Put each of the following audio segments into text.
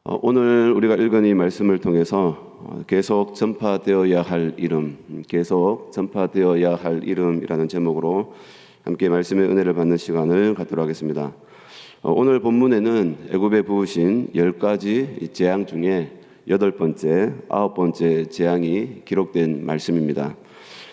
오늘 우리가 읽은 이 말씀을 통해서 계속 전파되어야 할 이름, 계속 전파되어야 할 이름이라는 제목으로 함께 말씀의 은혜를 받는 시간을 갖도록 하겠습니다. 오늘 본문에는 애굽에 부으신 10가지 재앙 중에 8번째, 9번째 재앙이 기록된 말씀입니다.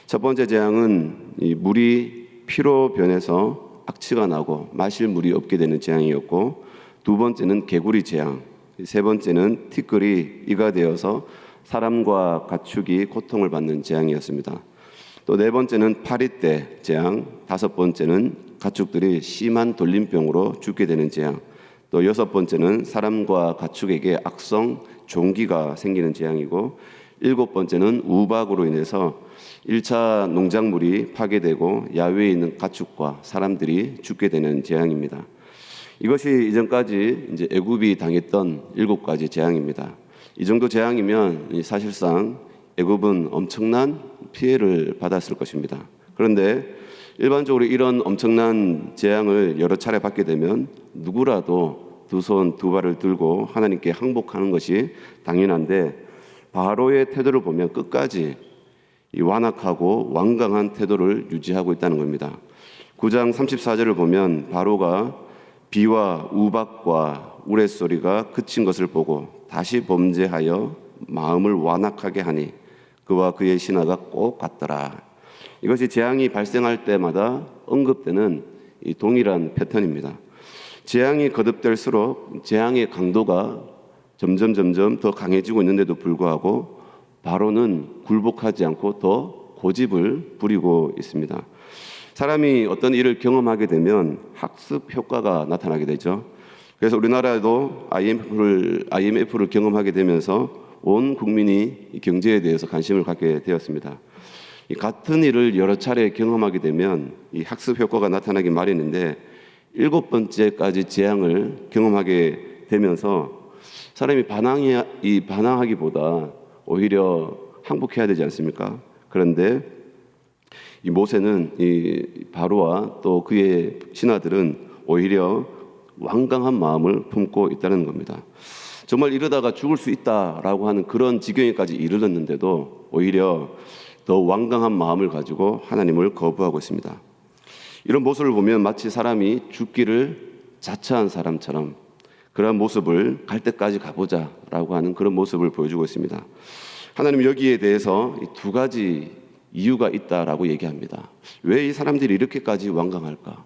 첫 번째 재앙은 이 물이 피로 변해서 악취가 나고 마실 물이 없게 되는 재앙이었고, 두 번째는 개구리 재앙, 세 번째는 티끌이 이가 되어서 사람과 가축이 고통을 받는 재앙이었습니다. 또 네 번째는 파리떼 재앙, 다섯 번째는 가축들이 심한 돌림병으로 죽게 되는 재앙, 또 여섯 번째는 사람과 가축에게 악성 종기가 생기는 재앙이고, 일곱 번째는 우박으로 인해서 1차 농작물이 파괴되고 야외에 있는 가축과 사람들이 죽게 되는 재앙입니다. 이것이 이전까지 이제 애굽이 당했던 7가지 재앙입니다. 이 정도 재앙이면 사실상 애굽은 엄청난 피해를 받았을 것입니다. 그런데 일반적으로 이런 엄청난 재앙을 여러 차례 받게 되면 누구라도 두 손 두 발을 들고 하나님께 항복하는 것이 당연한데, 바로의 태도를 보면 끝까지 이 완악하고 완강한 태도를 유지하고 있다는 겁니다. 9장 34절을 보면 바로가 비와 우박과 우레소리가 그친 것을 보고 다시 범죄하여 마음을 완악하게 하니 그와 그의 신하가 꼭 같더라. 이것이 재앙이 발생할 때마다 언급되는 이 동일한 패턴입니다. 재앙이 거듭될수록 재앙의 강도가 점점 더 강해지고 있는데도 불구하고 바로는 굴복하지 않고 더 고집을 부리고 있습니다. 사람이 어떤 일을 경험하게 되면 학습 효과가 나타나게 되죠. 그래서 우리나라에도 IMF를 경험하게 되면서 온 국민이 경제에 대해서 관심을 갖게 되었습니다. 같은 일을 여러 차례 경험하게 되면 이 학습 효과가 나타나기 마련인데, 7번째까지 재앙을 경험하게 되면서 사람이 반항하기보다 오히려 항복해야 되지 않습니까? 그런데 이 모세는 이 바로와 또 그의 신하들은 오히려 완강한 마음을 품고 있다는 겁니다. 정말 이러다가 죽을 수 있다라고 하는 그런 지경에까지 이르렀는데도 오히려 더 완강한 마음을 가지고 하나님을 거부하고 있습니다. 이런 모습을 보면 마치 사람이 죽기를 자처한 사람처럼 그런 모습을 갈 때까지 가보자라고 하는 그런 모습을 보여주고 있습니다. 하나님은 여기에 대해서 두 가지 이유가 있다라고 얘기합니다. 왜 이 사람들이 이렇게까지 완강할까?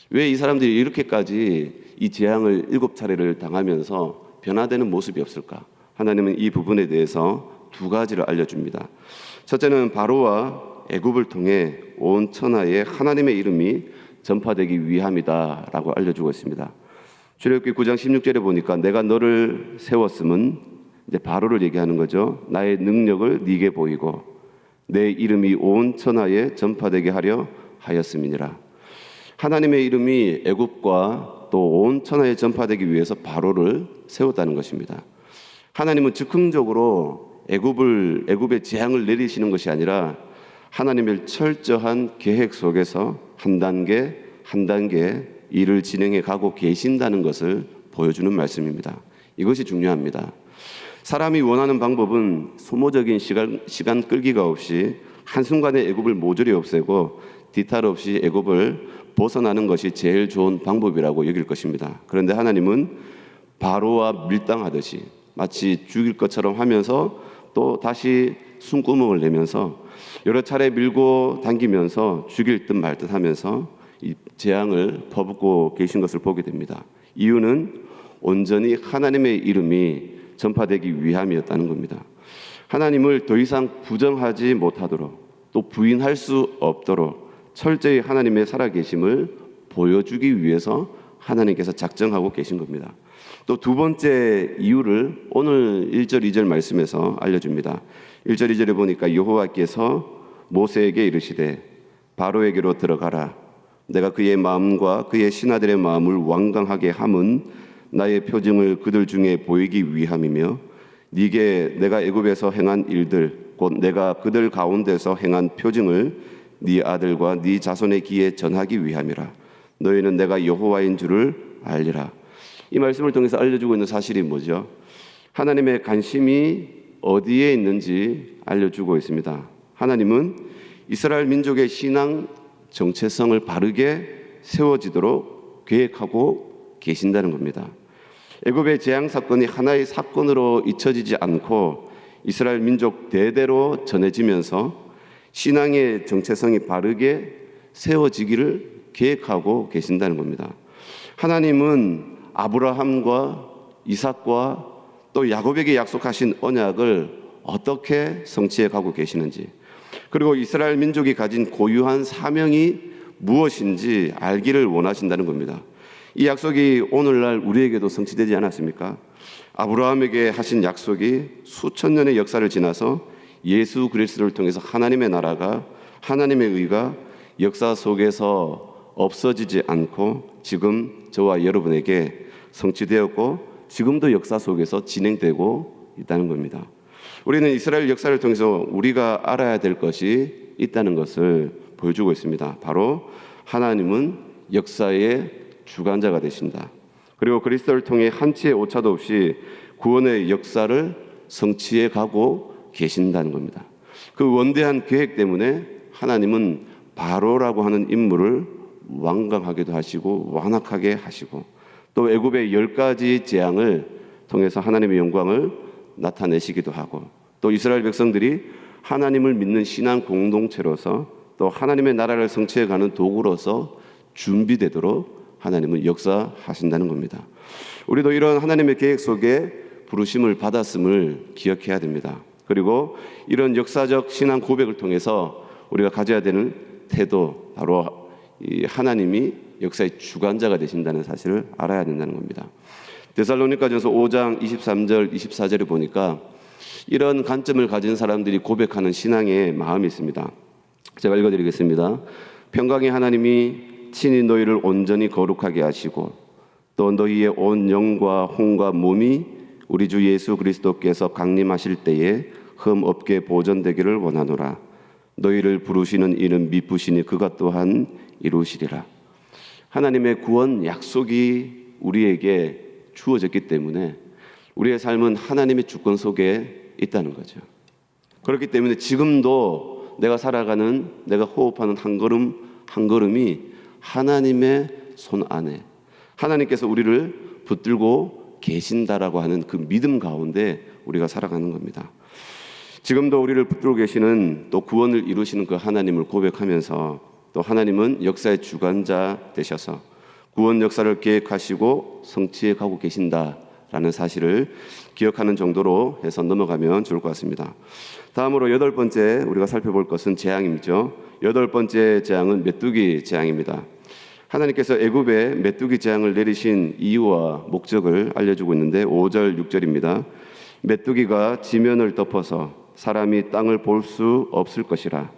왜 이 사람들이 이렇게까지 이 재앙을 7차례를 당하면서 변화되는 모습이 없을까? 하나님은 이 부분에 대해서 두 가지를 알려줍니다. 첫째는 바로와 애굽을 통해 온 천하에 하나님의 이름이 전파되기 위함이다라고 알려주고 있습니다. 출애굽기 9장 16절에 보니까 내가 너를 세웠음은 이제 바로를 얘기하는 거죠. 나의 능력을 네게 보이고 내 이름이 온 천하에 전파되게 하려 하였음이니라. 하나님의 이름이 애굽과 또 온 천하에 전파되기 위해서 바로를 세웠다는 것입니다. 하나님은 즉흥적으로 애굽의 재앙을 내리시는 것이 아니라 하나님의 철저한 계획 속에서 한 단계 한 단계 일을 진행해 가고 계신다는 것을 보여주는 말씀입니다. 이것이 중요합니다. 사람이 원하는 방법은 소모적인 시간 끌기가 없이 한순간에 애굽을 모조리 없애고 뒤탈 없이 애굽을 벗어나는 것이 제일 좋은 방법이라고 여길 것입니다. 그런데 하나님은 바로와 밀당하듯이 마치 죽일 것처럼 하면서 또 다시 숨구멍을 내면서 여러 차례 밀고 당기면서 죽일 듯 말 듯 하면서 이 재앙을 퍼붓고 계신 것을 보게 됩니다. 이유는 온전히 하나님의 이름이 전파되기 위함이었다는 겁니다. 하나님을 더 이상 부정하지 못하도록 또 부인할 수 없도록 철저히 하나님의 살아계심을 보여주기 위해서 하나님께서 작정하고 계신 겁니다. 또 두 번째 이유를 오늘 1절 2절 말씀에서 알려줍니다. 1절 2절에 보니까 여호와께서 모세에게 이르시되 바로에게로 들어가라. 내가 그의 마음과 그의 신하들의 마음을 완강하게 함은 나의 표징을 그들 중에 보이기 위함이며 네게 내가 애굽에서 행한 일들 곧 내가 그들 가운데서 행한 표징을 네 아들과 네 자손의 귀에 전하기 위함이라. 너희는 내가 여호와인 줄을 알리라. 이 말씀을 통해서 알려주고 있는 사실이 뭐죠? 하나님의 관심이 어디에 있는지 알려주고 있습니다. 하나님은 이스라엘 민족의 신앙 정체성을 바르게 세워지도록 계획하고 계신다는 겁니다. 애굽의 재앙 사건이 하나의 사건으로 잊혀지지 않고 이스라엘 민족 대대로 전해지면서 신앙의 정체성이 바르게 세워지기를 계획하고 계신다는 겁니다. 하나님은 아브라함과 이삭과 또 야곱에게 약속하신 언약을 어떻게 성취해 가고 계시는지, 그리고 이스라엘 민족이 가진 고유한 사명이 무엇인지 알기를 원하신다는 겁니다. 이 약속이 오늘날 우리에게도 성취되지 않았습니까? 아브라함에게 하신 약속이 수천 년의 역사를 지나서 예수 그리스도를 통해서 하나님의 나라가, 하나님의 의가 역사 속에서 없어지지 않고 지금 저와 여러분에게 성취되었고 지금도 역사 속에서 진행되고 있다는 겁니다. 우리는 이스라엘 역사를 통해서 우리가 알아야 될 것이 있다는 것을 보여주고 있습니다. 바로 하나님은 역사의 주관자가 되신다. 그리고 그리스도를 통해 한치의 오차도 없이 구원의 역사를 성취해 가고 계신다는 겁니다. 그 원대한 계획 때문에 하나님은 바로라고 하는 인물을 완강하게도 하시고 완악하게 하시고 또 애굽의 10가지 재앙을 통해서 하나님의 영광을 나타내시기도 하고 또 이스라엘 백성들이 하나님을 믿는 신앙 공동체로서 또 하나님의 나라를 성취해가는 도구로서 준비되도록 하나님은 역사하신다는 겁니다. 우리도 이런 하나님의 계획 속에 부르심을 받았음을 기억해야 됩니다. 그리고 이런 역사적 신앙 고백을 통해서 우리가 가져야 되는 태도, 바로 이 하나님이 역사의 주관자가 되신다는 사실을 알아야 된다는 겁니다. 데살로니가전서 5장 23절 24절에 보니까 이런 관점을 가진 사람들이 고백하는 신앙의 마음이 있습니다. 제가 읽어드리겠습니다. 평강의 하나님이 친히 너희를 온전히 거룩하게 하시고 또 너희의 온 영과 혼과 몸이 우리 주 예수 그리스도께서 강림하실 때에 흠 없게 보존되기를 원하노라. 너희를 부르시는 이는 미쁘시니 그가 또한 이루시리라. 하나님의 구원 약속이 우리에게 주어졌기 때문에 우리의 삶은 하나님의 주권 속에 있다는 거죠. 그렇기 때문에 지금도 내가 살아가는, 내가 호흡하는 한 걸음 한 걸음이 하나님의 손 안에 하나님께서 우리를 붙들고 계신다라고 하는 그 믿음 가운데 우리가 살아가는 겁니다. 지금도 우리를 붙들고 계시는 또 구원을 이루시는 그 하나님을 고백하면서 또 하나님은 역사의 주관자 되셔서 구원 역사를 계획하시고 성취해 가고 계신다라는 사실을 기억하는 정도로 해서 넘어가면 좋을 것 같습니다. 다음으로 8번째 우리가 살펴볼 것은 재앙이죠. 8번째 재앙은 메뚜기 재앙입니다. 하나님께서 애굽에 메뚜기 재앙을 내리신 이유와 목적을 알려주고 있는데 5절 6절입니다. 메뚜기가 지면을 덮어서 사람이 땅을 볼 수 없을 것이라.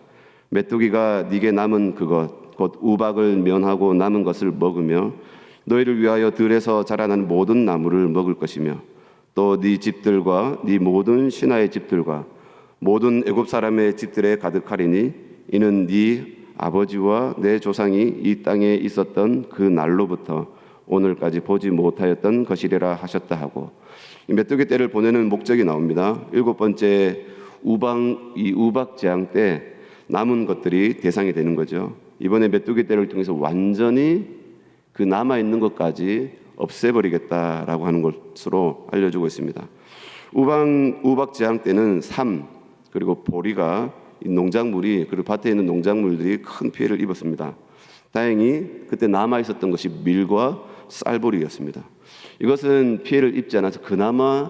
메뚜기가 네게 남은 그것 곧 우박을 면하고 남은 것을 먹으며 너희를 위하여 들에서 자라나는 모든 나무를 먹을 것이며 또 네 집들과 네 모든 신하의 집들과 모든 애굽 사람의 집들에 가득하리니 이는 네 아버지와 내 조상이 이 땅에 있었던 그 날로부터 오늘까지 보지 못하였던 것이리라 하셨다 하고, 이 메뚜기 떼를 보내는 목적이 나옵니다. 7번째 우박 재앙 때 남은 것들이 대상이 되는 거죠. 이번에 메뚜기 떼를 통해서 완전히 그 남아있는 것까지 없애버리겠다라고 하는 것으로 알려주고 있습니다. 우박 재앙 때는 삶 그리고 보리가 농작물이, 그리고 밭에 있는 농작물들이 큰 피해를 입었습니다. 다행히 그때 남아있었던 것이 밀과 쌀보리였습니다. 이것은 피해를 입지 않아서 그나마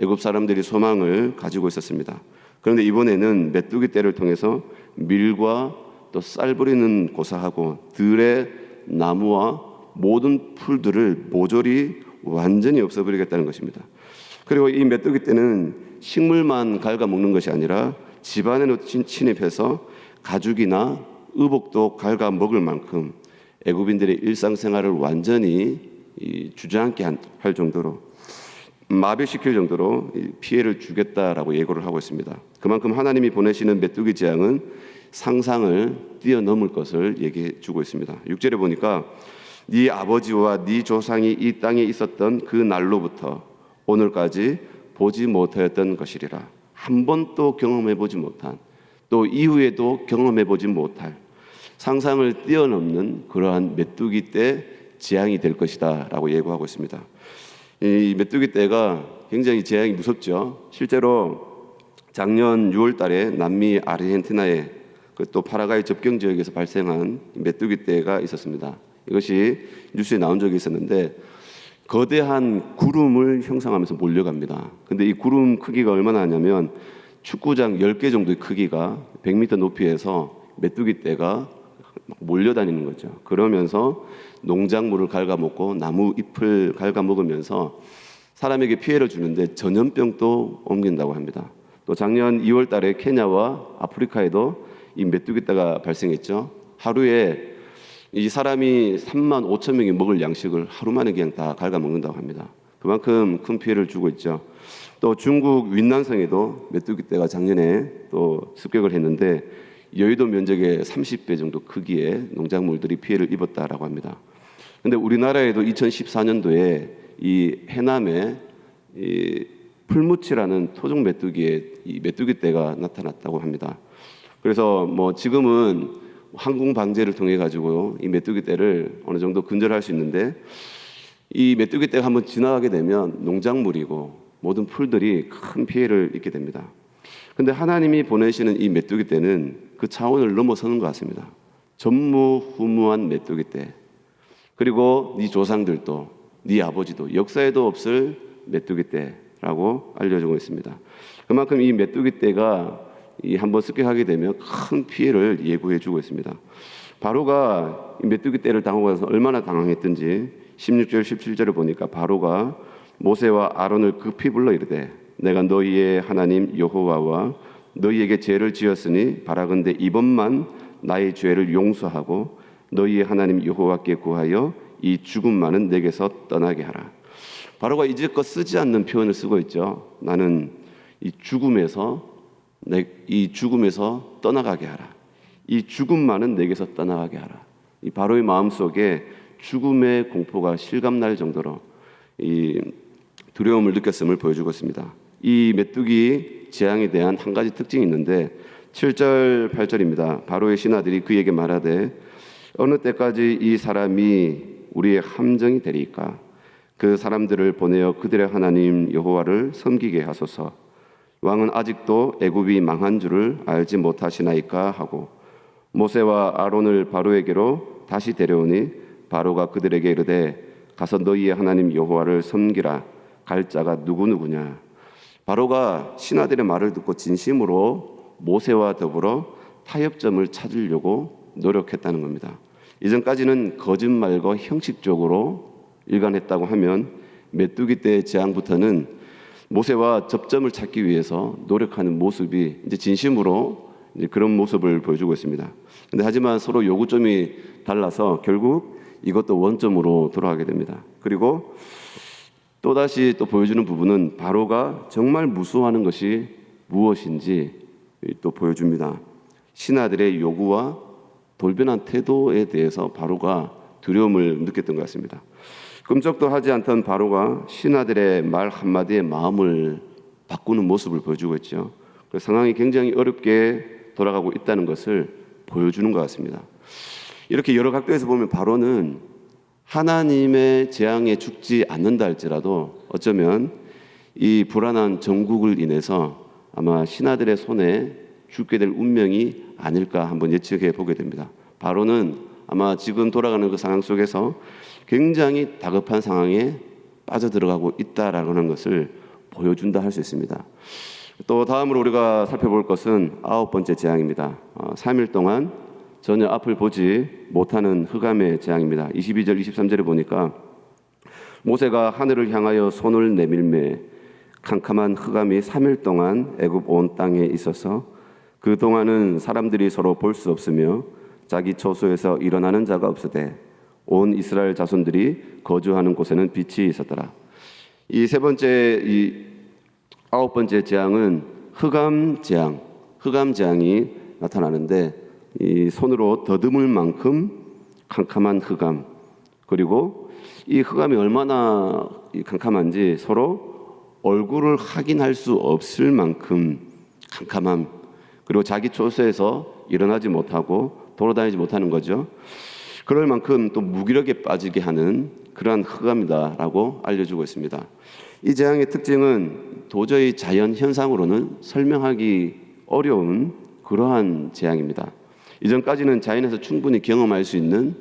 애굽 사람들이 소망을 가지고 있었습니다. 그런데 이번에는 메뚜기 떼를 통해서 밀과 또 쌀보리는 고사하고 들의 나무와 모든 풀들을 모조리 완전히 없애버리겠다는 것입니다. 그리고 이 메뚜기 떼는 식물만 갉아먹는 것이 아니라 집안에도 침입해서 가죽이나 의복도 갉아먹을 만큼 애굽인들의 일상생활을 완전히 주저앉게 할 정도로, 마비시킬 정도로 피해를 주겠다라고 예고를 하고 있습니다. 그만큼 하나님이 보내시는 메뚜기 재앙은 상상을 뛰어넘을 것을 얘기해 주고 있습니다. 6절에 보니까 네 아버지와 네 조상이 이 땅에 있었던 그 날로부터 오늘까지 보지 못하였던 것이리라. 한 번도 경험해 보지 못한, 또 이후에도 경험해 보지 못할, 상상을 뛰어넘는 그러한 메뚜기 떼 재앙이 될 것이다 라고 예고하고 있습니다. 이 메뚜기 떼가 굉장히 재앙이 무섭죠. 실제로 작년 6월 달에 남미 아르헨티나의 또 파라과이 접경 지역에서 발생한 메뚜기 떼가 있었습니다. 이것이 뉴스에 나온 적이 있었는데 거대한 구름을 형성하면서 몰려갑니다. 근데 이 구름 크기가 얼마나 하냐면 축구장 10개 정도의 크기가 100m 높이에서 메뚜기 떼가 몰려다니는 거죠. 그러면서 농작물을 갉아먹고 나무 잎을 갉아먹으면서 사람에게 피해를 주는데 전염병도 옮긴다고 합니다. 또 작년 2월 달에 케냐와 아프리카에도 이 메뚜기 떼가 발생했죠. 하루에 이 사람이 3만 5천 명이 먹을 양식을 하루 만에 그냥 다 갉아먹는다고 합니다. 그만큼 큰 피해를 주고 있죠. 또 중국 윈난성에도 메뚜기 떼가 작년에 또 습격을 했는데 여의도 면적의 30배 정도 크기의 농작물들이 피해를 입었다라고 합니다. 그런데 우리나라에도 2014년도에 이 해남에 이 풀무치라는 토종 메뚜기의 이 메뚜기 떼가 나타났다고 합니다. 그래서 뭐 지금은 항공 방제를 통해 가지고 이 메뚜기 떼를 어느 정도 근절할 수 있는데 이 메뚜기 떼가 한번 지나가게 되면 농작물이고 모든 풀들이 큰 피해를 입게 됩니다. 근데 하나님이 보내시는 이 메뚜기 떼는 그 차원을 넘어서는 것 같습니다. 전무후무한 메뚜기 떼. 그리고 네 조상들도 네 아버지도 역사에도 없을 메뚜기 떼라고 알려주고 있습니다. 그만큼 이 메뚜기 떼가 이 한번 습격하게 되면 큰 피해를 예고해주고 있습니다. 바로가 이 메뚜기 떼를 당하고 나서 얼마나 당황했던지 16절 17절을 보니까 바로가 모세와 아론을 급히 불러 이르되 내가 너희의 하나님 여호와와 너희에게 죄를 지었으니 바라건대 이번만 나의 죄를 용서하고 너희의 하나님 여호와께 구하여 이 죽음만은 내게서 떠나게 하라. 바로가 이제껏 쓰지 않는 표현을 쓰고 있죠. 나는 이 죽음에서 떠나가게 하라. 이 죽음만은 내게서 떠나가게 하라. 이 바로의 마음속에 죽음의 공포가 실감날 정도로 이 두려움을 느꼈음을 보여주고 있습니다. 이 메뚜기 재앙에 대한 한 가지 특징이 있는데 7절 8절입니다. 바로의 신하들이 그에게 말하되 어느 때까지 이 사람이 우리의 함정이 되리까? 그 사람들을 보내어 그들의 하나님 여호와를 섬기게 하소서. 왕은 아직도 애굽이 망한 줄을 알지 못하시나이까 하고 모세와 아론을 바로에게로 다시 데려오니 바로가 그들에게 이르되 가서 너희의 하나님 여호와를 섬기라. 갈 자가 누구누구냐? 바로가 신하들의 말을 듣고 진심으로 모세와 더불어 타협점을 찾으려고 노력했다는 겁니다. 이전까지는 거짓말과 형식적으로 일관했다고 하면 메뚜기 떼의 재앙부터는 모세와 접점을 찾기 위해서 노력하는 모습이 이제 진심으로 이제 그런 모습을 보여주고 있습니다. 근데 하지만 서로 요구점이 달라서 결국 이것도 원점으로 돌아가게 됩니다. 그리고 또다시 또 보여주는 부분은 바로가 정말 무서워하는 것이 무엇인지 또 보여줍니다. 신하들의 요구와 돌변한 태도에 대해서 바로가 두려움을 느꼈던 것 같습니다. 끔찍도 하지 않던 바로가 신하들의 말 한마디에 마음을 바꾸는 모습을 보여주고 있죠. 그 상황이 굉장히 어렵게 돌아가고 있다는 것을 보여주는 것 같습니다. 이렇게 여러 각도에서 보면 바로는 하나님의 재앙에 죽지 않는다 할지라도 어쩌면 이 불안한 정국을 인해서 아마 신하들의 손에 죽게 될 운명이 아닐까 한번 예측해 보게 됩니다. 바로는 아마 지금 돌아가는 그 상황 속에서 굉장히 다급한 상황에 빠져들어가고 있다라는 것을 보여준다 할 수 있습니다. 또 다음으로 우리가 살펴볼 것은 9번째 재앙입니다. 3일 동안 전혀 앞을 보지 못하는 흑암의 재앙입니다. 22절 23절에 보니까 모세가 하늘을 향하여 손을 내밀매 캄캄한 흑암이 3일 동안 애굽 온 땅에 있어서 그 동안은 사람들이 서로 볼 수 없으며 자기 처소에서 일어나는 자가 없으되 온 이스라엘 자손들이 거주하는 곳에는 빛이 있었더라. 이 세 번째, 이 9번째 재앙은 흑암 재앙이 나타나는데 이 손으로 더듬을 만큼 캄캄한 흑암, 그리고 이 흑암이 얼마나 캄캄한지 서로 얼굴을 확인할 수 없을 만큼 캄캄함, 그리고 자기 처소에서 일어나지 못하고 돌아다니지 못하는 거죠. 그럴 만큼 또 무기력에 빠지게 하는 그러한 흑암이다라고 알려주고 있습니다. 이 재앙의 특징은 도저히 자연 현상으로는 설명하기 어려운 그러한 재앙입니다. 이전까지는 자연에서 충분히 경험할 수 있는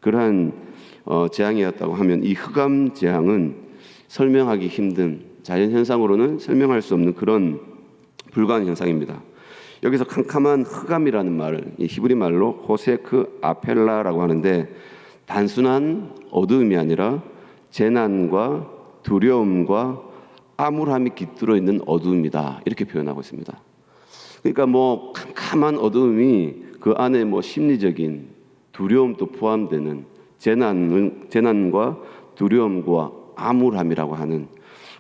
그러한 재앙이었다고 하면, 이 흑암 재앙은 설명하기 힘든, 자연 현상으로는 설명할 수 없는 그런 불가한 현상입니다. 여기서 캄캄한 흑암이라는 말을 이 히브리 말로 호세크 아펠라라고 하는데, 단순한 어두움이 아니라 재난과 두려움과 암울함이 깃들어 있는 어두움이다, 이렇게 표현하고 있습니다. 그러니까 뭐 캄캄한 어두움이 그 안에 뭐 심리적인 두려움도 포함되는 재난과 두려움과 암울함이라고 하는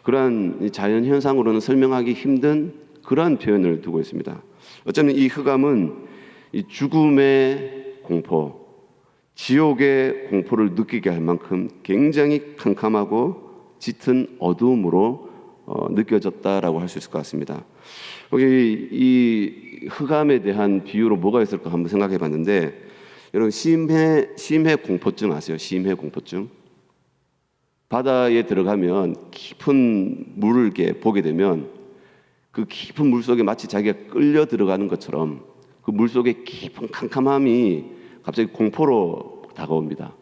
그러한 자연 현상으로는 설명하기 힘든 그러한 표현을 두고 있습니다. 어쩌면 이 흑암은 이 죽음의 공포, 지옥의 공포를 느끼게 할 만큼 굉장히 캄캄하고 짙은 어두움으로 느껴졌다라고 할 수 있을 것 같습니다. 여기 이 흑암에 대한 비유로 뭐가 있을까 한번 생각해 봤는데, 여러분 심해 공포증 아세요? 심해 공포증. 바다에 들어가면 깊은 물을 이렇게 보게 되면 그 깊은 물 속에 마치 자기가 끌려 들어가는 것처럼 그 물 속의 깊은 캄캄함이 갑자기 공포로 다가옵니다.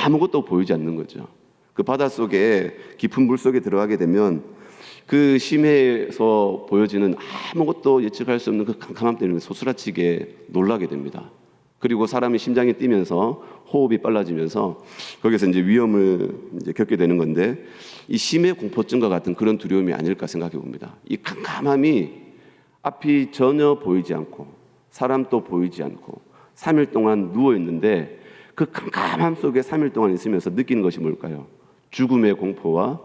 아무것도 보이지 않는 거죠. 그 바다 속에 깊은 물 속에 들어가게 되면 그 심해에서 보여지는 아무것도 예측할 수 없는 그 캄캄함 때문에 소스라치게 놀라게 됩니다. 그리고 사람이 심장이 뛰면서 호흡이 빨라지면서 거기서 이제 위험을 이제 겪게 되는 건데, 이 심해 공포증과 같은 그런 두려움이 아닐까 생각해 봅니다. 이 캄캄함이 앞이 전혀 보이지 않고 사람도 보이지 않고 3일 동안 누워 있는데, 그 캄캄함 속에 3일 동안 있으면서 느끼는 것이 뭘까요? 죽음의 공포와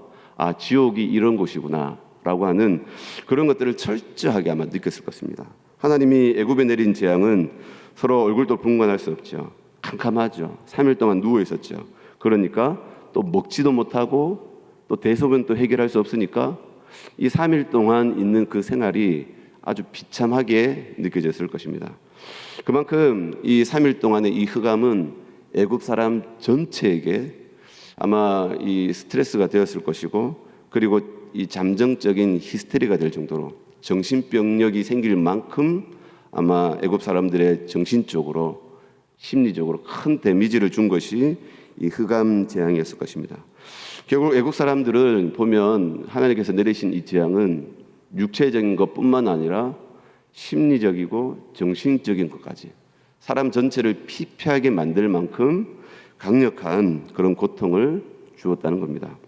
지옥이 이런 곳이구나 라고 하는 그런 것들을 철저하게 아마 느꼈을 것입니다. 하나님이 애굽에 내린 재앙은 서로 얼굴도 분간할 수 없죠. 캄캄하죠. 3일 동안 누워 있었죠. 그러니까 또 먹지도 못하고 또 대소변도 해결할 수 없으니까 이 3일 동안 있는 그 생활이 아주 비참하게 느껴졌을 것입니다. 그만큼 이 3일 동안의 이 흑암은 애굽 사람 전체에게 아마 이 스트레스가 되었을 것이고, 그리고 이 잠정적인 히스테리가 될 정도로 정신병력이 생길 만큼 아마 애굽 사람들의 정신적으로 심리적으로 큰 데미지를 준 것이 이 흑암 재앙이었을 것입니다. 결국 애국 사람들을 보면 하나님께서 내리신 이 재앙은 육체적인 것뿐만 아니라 심리적이고 정신적인 것까지 사람 전체를 피폐하게 만들 만큼 강력한 그런 고통을 주었다는 겁니다.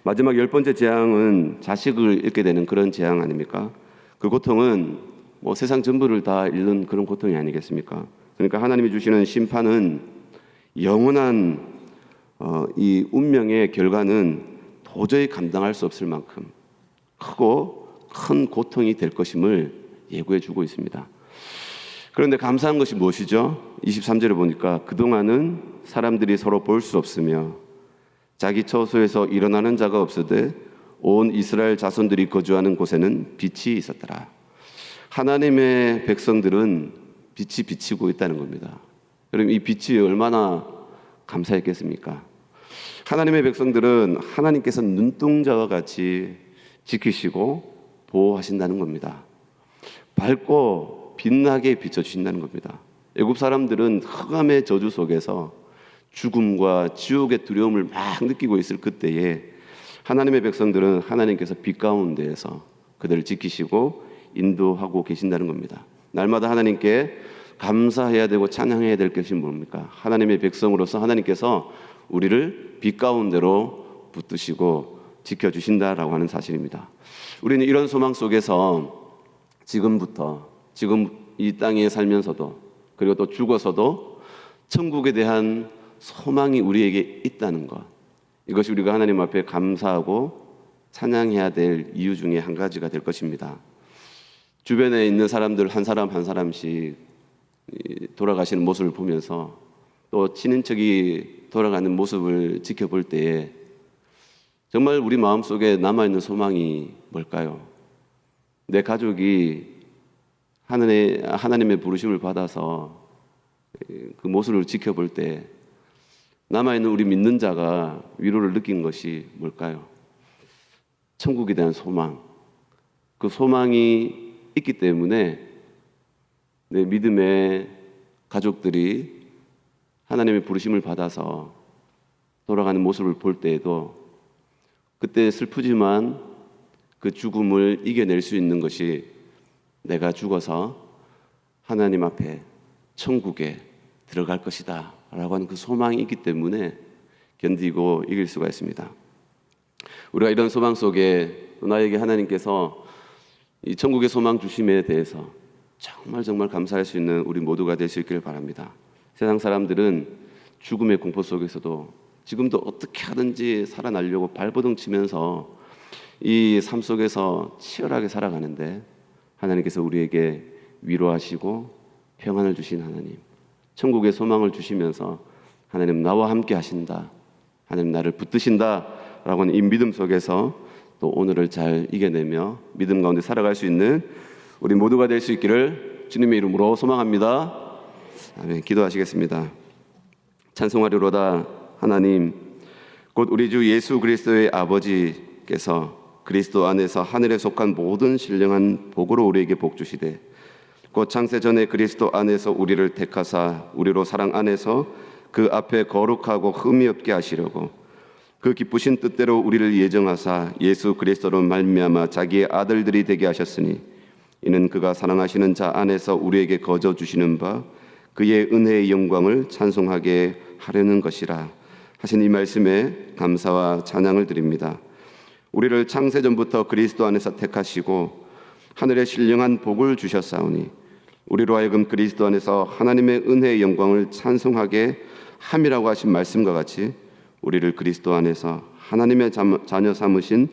마지막 10번째 재앙은 자식을 잃게 되는 그런 재앙 아닙니까? 그 고통은 뭐 세상 전부를 다 잃는 그런 고통이 아니겠습니까? 그러니까 하나님이 주시는 심판은 영원한 이 운명의 결과는 도저히 감당할 수 없을 만큼 크고 큰 고통이 될 것임을 예고해 주고 있습니다. 그런데 감사한 것이 무엇이죠? 23절에 보니까 그동안은 사람들이 서로 볼 수 없으며 자기 처소에서 일어나는 자가 없으되 온 이스라엘 자손들이 거주하는 곳에는 빛이 있었더라. 하나님의 백성들은 빛이 비치고 있다는 겁니다. 여러분, 이 빛이 얼마나 감사했겠습니까? 하나님의 백성들은 하나님께서 눈동자와 같이 지키시고 보호하신다는 겁니다. 밝고 빛나게 비춰주신다는 겁니다. 애굽 사람들은 흑암의 저주 속에서 죽음과 지옥의 두려움을 막 느끼고 있을 그때에 하나님의 백성들은 하나님께서 빛 가운데에서 그들을 지키시고 인도하고 계신다는 겁니다. 날마다 하나님께 감사해야 되고 찬양해야 될 것이 뭡니까? 하나님의 백성으로서 하나님께서 우리를 빛 가운데로 붙드시고 지켜주신다라고 하는 사실입니다. 우리는 이런 소망 속에서 지금부터, 지금 이 땅에 살면서도, 그리고 또 죽어서도 천국에 대한 소망이 우리에게 있다는 것, 이것이 우리가 하나님 앞에 감사하고 찬양해야 될 이유 중에 한 가지가 될 것입니다. 주변에 있는 사람들 한 사람 한 사람씩 돌아가시는 모습을 보면서 또 친인척이 돌아가는 모습을 지켜볼 때에 정말 우리 마음속에 남아있는 소망이 뭘까요? 내 가족이 하나님의 부르심을 받아서 그 모습을 지켜볼 때 남아있는 우리 믿는 자가 위로를 느낀 것이 뭘까요? 천국에 대한 소망. 그 소망이 있기 때문에 내 믿음의 가족들이 하나님의 부르심을 받아서 돌아가는 모습을 볼 때에도 그때 슬프지만 그 죽음을 이겨낼 수 있는 것이 내가 죽어서 하나님 앞에 천국에 들어갈 것이다 라고 하는 그 소망이 있기 때문에 견디고 이길 수가 있습니다. 우리가 이런 소망 속에 나에게 하나님께서 이 천국의 소망 주심에 대해서 정말 감사할 수 있는 우리 모두가 될 수 있기를 바랍니다. 세상 사람들은 죽음의 공포 속에서도 지금도 어떻게 하든지 살아나려고 발버둥 치면서 이 삶 속에서 치열하게 살아가는데 하나님께서 우리에게 위로하시고 평안을 주신 하나님, 천국의 소망을 주시면서 하나님 나와 함께 하신다, 하나님 나를 붙드신다 라고 하는 이 믿음 속에서 또 오늘을 잘 이겨내며 믿음 가운데 살아갈 수 있는 우리 모두가 될 수 있기를 주님의 이름으로 소망합니다. 아멘. 기도하시겠습니다. 찬송하리로다. 하나님, 곧 우리 주 예수 그리스도의 아버지께서 그리스도 안에서 하늘에 속한 모든 신령한 복으로 우리에게 복 주시되 곧 창세 전에 그리스도 안에서 우리를 택하사 우리로 사랑 안에서 그 앞에 거룩하고 흠이 없게 하시려고 그 기쁘신 뜻대로 우리를 예정하사 예수 그리스도로 말미암아 자기의 아들들이 되게 하셨으니 이는 그가 사랑하시는 자 안에서 우리에게 거저 주시는 바 그의 은혜의 영광을 찬송하게 하려는 것이라 하신 이 말씀에 감사와 찬양을 드립니다. 우리를 창세전부터 그리스도 안에서 택하시고 하늘의 신령한 복을 주셨사오니 우리로 하여금 그리스도 안에서 하나님의 은혜의 영광을 찬송하게 함이라고 하신 말씀과 같이 우리를 그리스도 안에서 하나님의 자녀 삼으신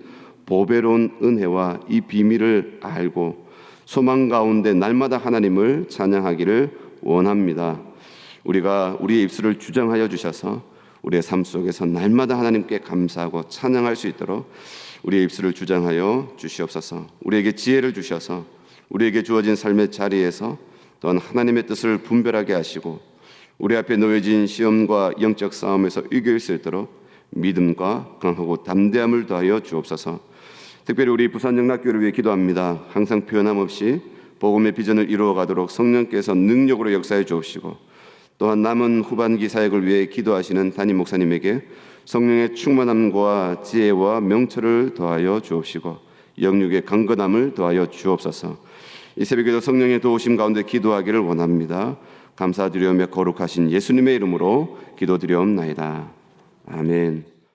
보배로운 은혜와 이 비밀을 알고 소망 가운데 날마다 하나님을 찬양하기를 원합니다. 우리가 우리의 입술을 주장하여 주셔서 우리의 삶 속에서 날마다 하나님께 감사하고 찬양할 수 있도록 우리의 입술을 주장하여 주시옵소서. 우리에게 지혜를 주셔서 우리에게 주어진 삶의 자리에서 또한 하나님의 뜻을 분별하게 하시고 우리 앞에 놓여진 시험과 영적 싸움에서 이길 수 있도록 믿음과 강하고 담대함을 더하여 주옵소서. 특별히 우리 부산영락교회를 위해 기도합니다. 항상 변함 없이 복음의 비전을 이루어가도록 성령께서 능력으로 역사해 주옵시고 또한 남은 후반기 사역을 위해 기도하시는 담임 목사님에게 성령의 충만함과 지혜와 명철을 더하여 주옵시고 영육의 강건함을 더하여 주옵소서. 이 새벽에도 성령의 도우심 가운데 기도하기를 원합니다. 감사드리며 거룩하신 예수님의 이름으로 기도드리옵나이다. 아멘.